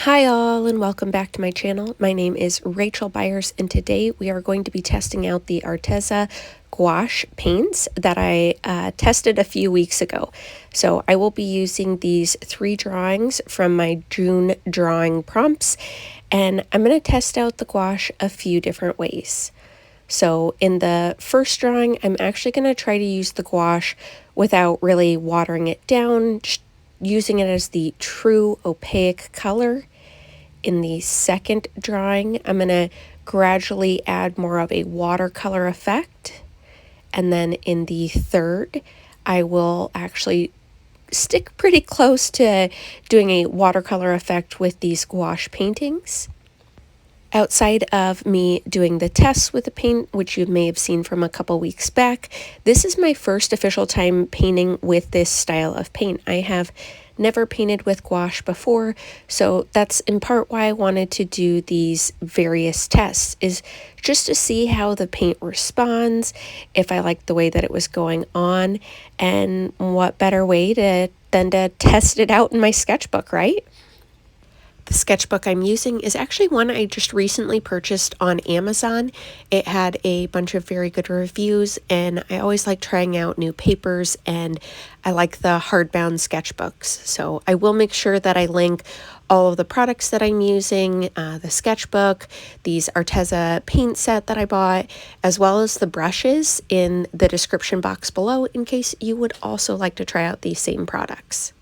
Hi all and welcome back to my channel. My name is Rachel Byers and today we are going to be testing out the Arteza gouache paints that I tested a few weeks ago. So I will be using these 3 drawings from my June drawing prompts, and I'm going to test out the gouache a few different ways. So in the first drawing, I'm actually going to try to use the gouache without really watering it down, just using it as the true opaque color. In the second drawing, I'm going to gradually add more of a watercolor effect. And then in the third, I will actually stick pretty close to doing a watercolor effect with these gouache paintings. Outside of me doing the tests with the paint, which you may have seen from a couple weeks back, this is my first official time painting with this style of paint. I have never painted with gouache before, so that's in part why I wanted to do these various tests, is just to see how the paint responds, if I like the way that it was going on, and what better way than to test it out in my sketchbook, right? The sketchbook I'm using is actually one I just recently purchased on Amazon. It had a bunch of very good reviews, and I always like trying out new papers, and I like the hardbound sketchbooks. So I will make sure that I link all of the products that I'm using, the sketchbook, these Arteza paint set that I bought, as well as the brushes in the description box below in case you would also like to try out these same products.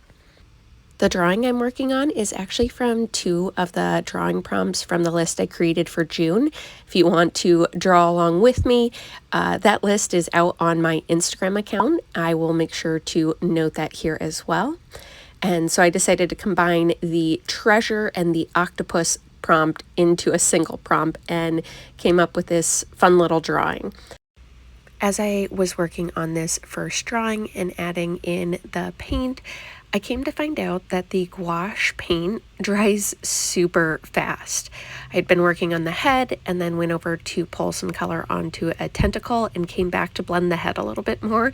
The drawing I'm working on is actually from 2 of the drawing prompts from the list I created for June. If you want to draw along with me, that list is out on my Instagram account. I will make sure to note that here as well. And so I decided to combine the treasure and the octopus prompt into a single prompt and came up with this fun little drawing. As I was working on this first drawing and adding in the paint, I came to find out that the gouache paint dries super fast. I'd been working on the head and then went over to pull some color onto a tentacle and came back to blend the head a little bit more,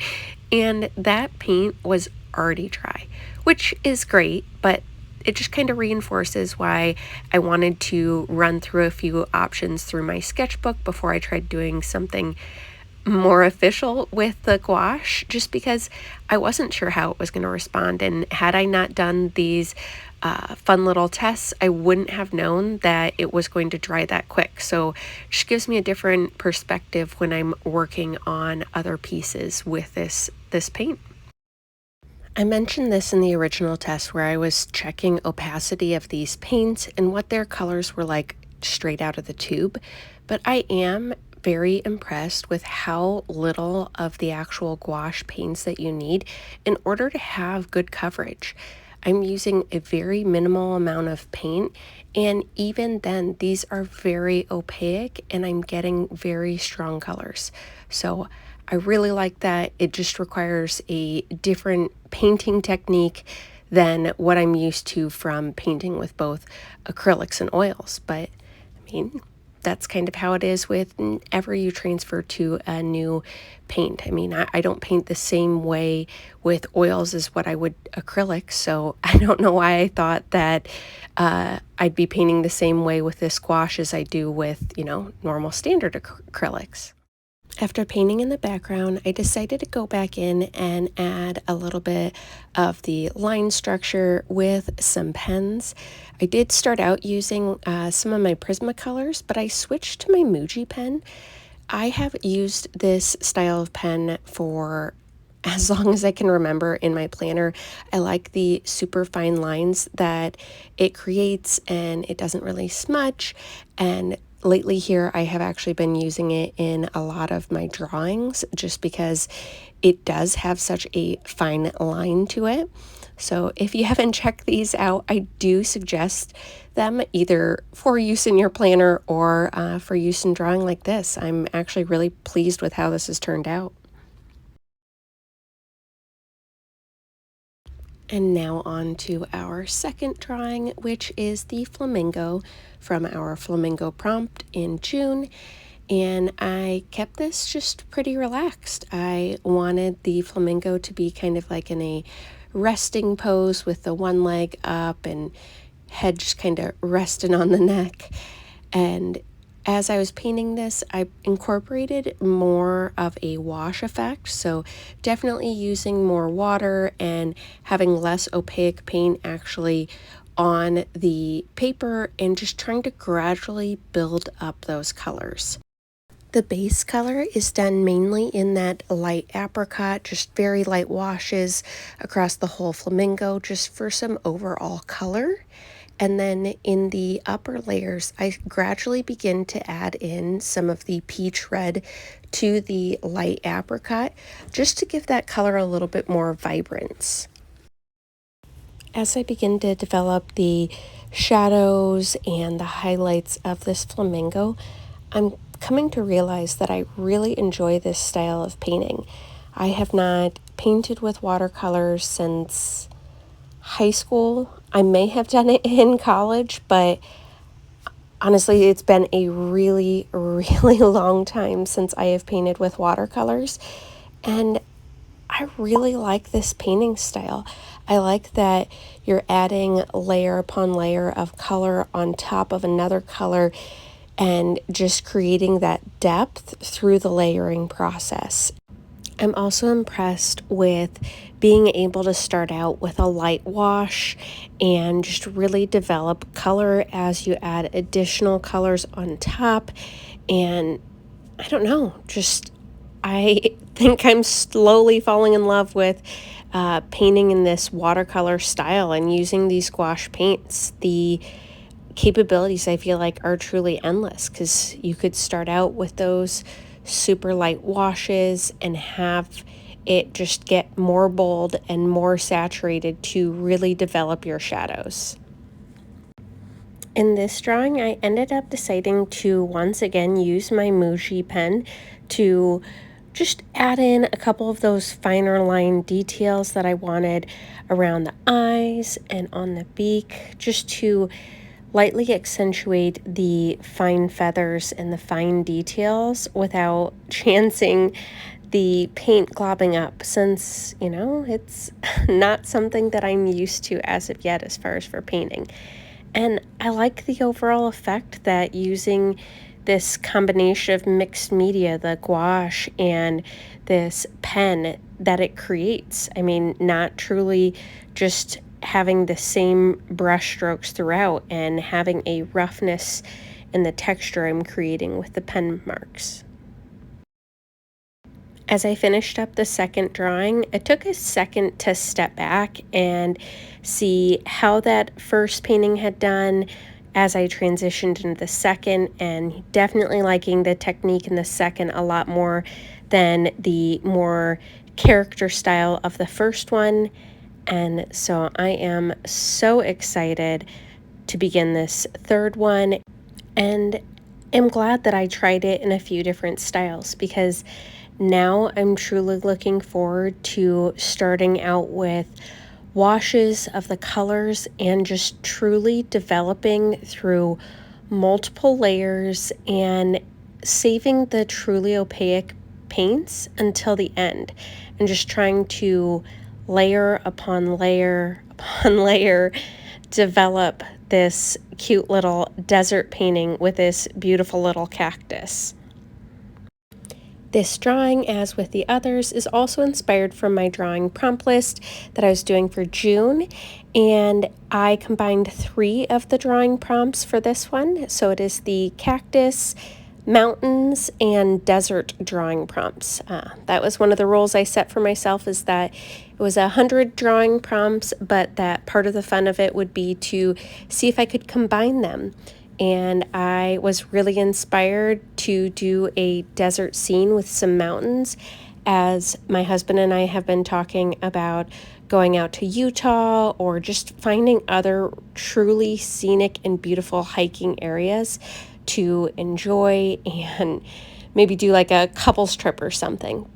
and that paint was already dry, which is great, but it just kind of reinforces why I wanted to run through a few options through my sketchbook before I tried doing something more official with the gouache, just because I wasn't sure how it was going to respond. And had I not done these fun little tests, I wouldn't have known that it was going to dry that quick. So it just gives me a different perspective when I'm working on other pieces with this paint. I mentioned this in the original test where I was checking opacity of these paints and what their colors were like straight out of the tube, but I am very impressed with how little of the actual gouache paints that you need in order to have good coverage. I'm using a very minimal amount of paint, and even then these are very opaque and I'm getting very strong colors. So I really like that. It just requires a different painting technique than what I'm used to from painting with both acrylics and oils. But I mean, that's kind of how it is whenever you transfer to a new paint. I mean, I don't paint the same way with oils as what I would acrylics, so I don't know why I thought that I'd be painting the same way with this gouache as I do with, normal standard acrylics. After painting in the background, I decided to go back in and add a little bit of the line structure with some pens. I did start out using some of my Prismacolors, but I switched to my Muji pen. I have used this style of pen for as long as I can remember in my planner. I like the super fine lines that it creates, and it doesn't really smudge. And lately here, I have actually been using it in a lot of my drawings just because it does have such a fine line to it. So if you haven't checked these out, I do suggest them either for use in your planner or for use in drawing like this. I'm actually really pleased with how this has turned out. And now on to our second drawing, which is the flamingo from our flamingo prompt in June. And I kept this just pretty relaxed. I wanted the flamingo to be kind of like in a resting pose with the one leg up and head just kind of resting on the neck. And as I was painting this, I incorporated more of a wash effect, so definitely using more water and having less opaque paint actually on the paper and just trying to gradually build up those colors. The base color is done mainly in that light apricot, just very light washes across the whole flamingo just for some overall color. And then in the upper layers, I gradually begin to add in some of the peach red to the light apricot, just to give that color a little bit more vibrance. As I begin to develop the shadows and the highlights of this flamingo, I'm coming to realize that I really enjoy this style of painting. I have not painted with watercolors since high school. I may have done it in college, but honestly, it's been a really, really long time since I have painted with watercolors. And I really like this painting style. I like that you're adding layer upon layer of color on top of another color and just creating that depth through the layering process. I'm also impressed with being able to start out with a light wash and just really develop color as you add additional colors on top. And I don't know, just I think I'm slowly falling in love with painting in this watercolor style and using these gouache paints. The capabilities I feel like are truly endless because you could start out with those super light washes and have it just get more bold and more saturated to really develop your shadows. In this drawing, I ended up deciding to once again use my Muji pen to just add in a couple of those finer line details that I wanted around the eyes and on the beak, just to lightly accentuate the fine feathers and the fine details without chancing the paint globbing up, since, you know, it's not something that I'm used to as of yet as far as for painting. And I like the overall effect that using this combination of mixed media, the gouache and this pen, that it creates. I mean, not truly just having the same brush strokes throughout and having a roughness in the texture I'm creating with the pen marks. As I finished up the second drawing, it took a second to step back and see how that first painting had done as I transitioned into the second, and definitely liking the technique in the second a lot more than the more character style of the first one. And so I am so excited to begin this third one, and am glad that I tried it in a few different styles, because now I'm truly looking forward to starting out with washes of the colors and just truly developing through multiple layers and saving the truly opaque paints until the end, and just trying to layer upon layer upon layer develop this cute little desert painting with this beautiful little cactus. This drawing, as with the others, is also inspired from my drawing prompt list that I was doing for June, and I combined 3 of the drawing prompts for this one. So it is the cactus, mountains, and desert drawing prompts. That was one of the rules I set for myself, is that it was 100 drawing prompts, but that part of the fun of it would be to see if I could combine them. And I was really inspired to do a desert scene with some mountains, as my husband and I have been talking about going out to Utah or just finding other truly scenic and beautiful hiking areas to enjoy and maybe do like a couples trip or something.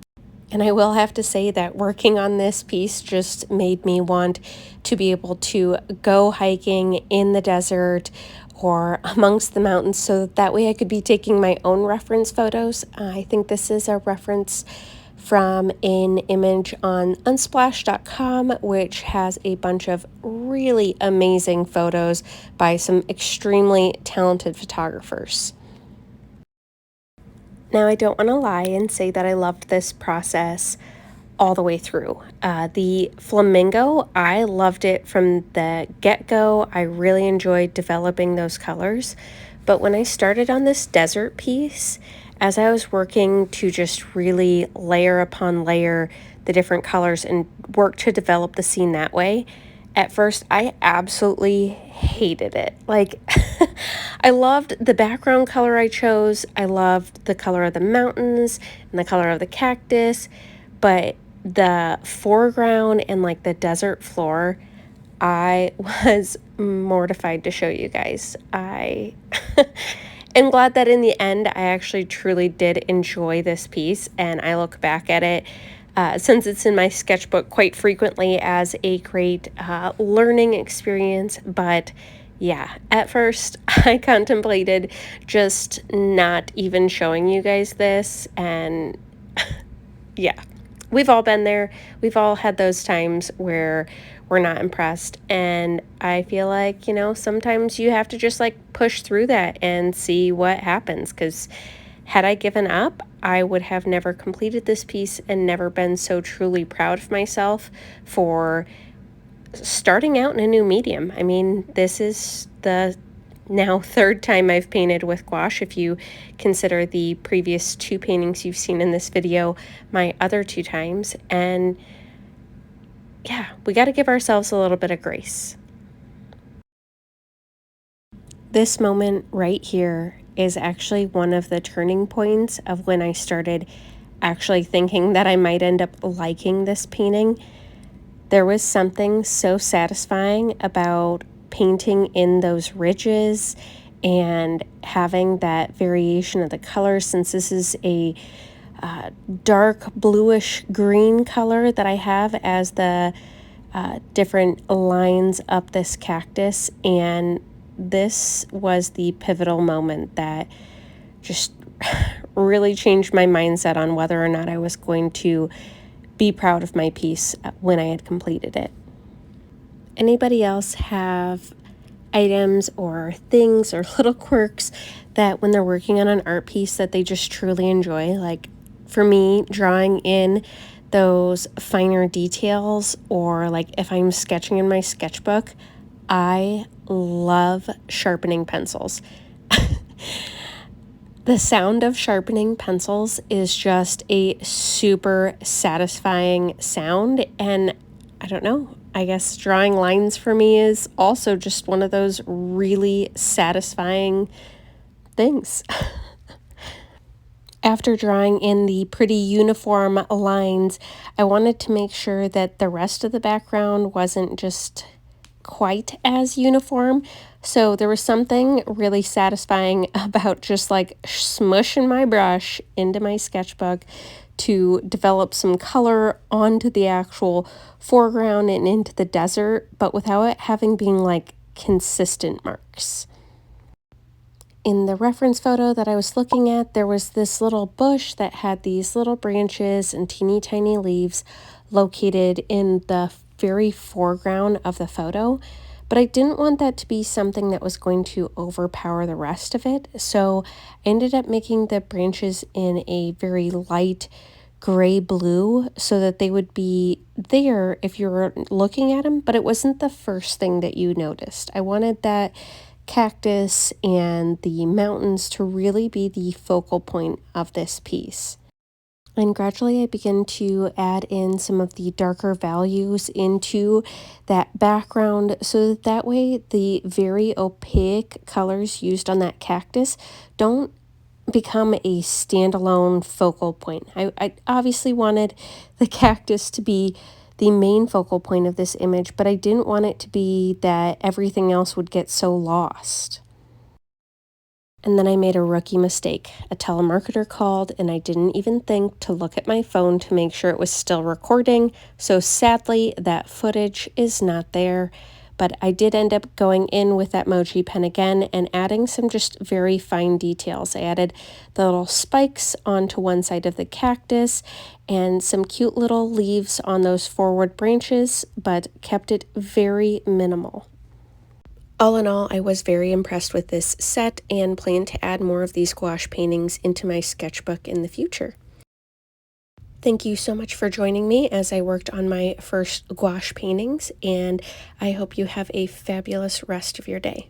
And I will have to say that working on this piece just made me want to be able to go hiking in the desert or amongst the mountains, so that way I could be taking my own reference photos. I think this is a reference from an image on unsplash.com, which has a bunch of really amazing photos by some extremely talented photographers. Now, I don't want to lie and say that I loved this process all the way through. The flamingo, I loved it from the get-go. I really enjoyed developing those colors. But when I started on this desert piece, as I was working to just really layer upon layer the different colors and work to develop the scene that way, at first I absolutely hated it. Like, I loved the background color I chose. I loved the color of the mountains and the color of the cactus, but the foreground and like the desert floor, I was mortified to show you guys. I am glad that in the end I actually truly did enjoy this piece, and I look back at it since it's in my sketchbook quite frequently as a great learning experience. But yeah, at first I contemplated just not even showing you guys this, and yeah, we've all been there. We've all had those times where we're not impressed, and I feel like, you know, sometimes you have to just like push through that and see what happens, because had I given up, I would have never completed this piece and never been so truly proud of myself for starting out in a new medium. I mean, this is the now third time I've painted with gouache, if you consider the previous two paintings you've seen in this video my other two times. And yeah, we got to give ourselves a little bit of grace. This moment right here is actually one of the turning points of when I started actually thinking that I might end up liking this painting. There was something so satisfying about painting in those ridges and having that variation of the colors, since this is a dark bluish green color that I have as the different lines up this cactus. And this was the pivotal moment that just really changed my mindset on whether or not I was going to be proud of my piece when I had completed it. Anybody else have items or things or little quirks that when they're working on an art piece that they just truly enjoy? Like for me, drawing in those finer details, or like if I'm sketching in my sketchbook, I love sharpening pencils. The sound of sharpening pencils is just a super satisfying sound, and I don't know, I guess drawing lines for me is also just one of those really satisfying things. After drawing in the pretty uniform lines, I wanted to make sure that the rest of the background wasn't just quite as uniform. So there was something really satisfying about just like smushing my brush into my sketchbook to develop some color onto the actual foreground and into the desert, but without it having being like consistent marks. In the reference photo that I was looking at, there was this little bush that had these little branches and teeny tiny leaves located in the very foreground of the photo, but I didn't want that to be something that was going to overpower the rest of it. So I ended up making the branches in a very light gray blue so that they would be there if you were looking at them, but it wasn't the first thing that you noticed. I wanted that cactus and the mountains to really be the focal point of this piece. And gradually I begin to add in some of the darker values into that background so that way the very opaque colors used on that cactus don't become a standalone focal point. I obviously wanted the cactus to be the main focal point of this image, but I didn't want it to be that everything else would get so lost. And then I made a rookie mistake. A telemarketer called and I didn't even think to look at my phone to make sure it was still recording. So sadly, that footage is not there. but I did end up going in with that mochi pen again and adding some just very fine details. I added the little spikes onto one side of the cactus and some cute little leaves on those forward branches, but kept it very minimal. All in all, I was very impressed with this set and plan to add more of these gouache paintings into my sketchbook in the future. Thank you so much for joining me as I worked on my first gouache paintings, and I hope you have a fabulous rest of your day.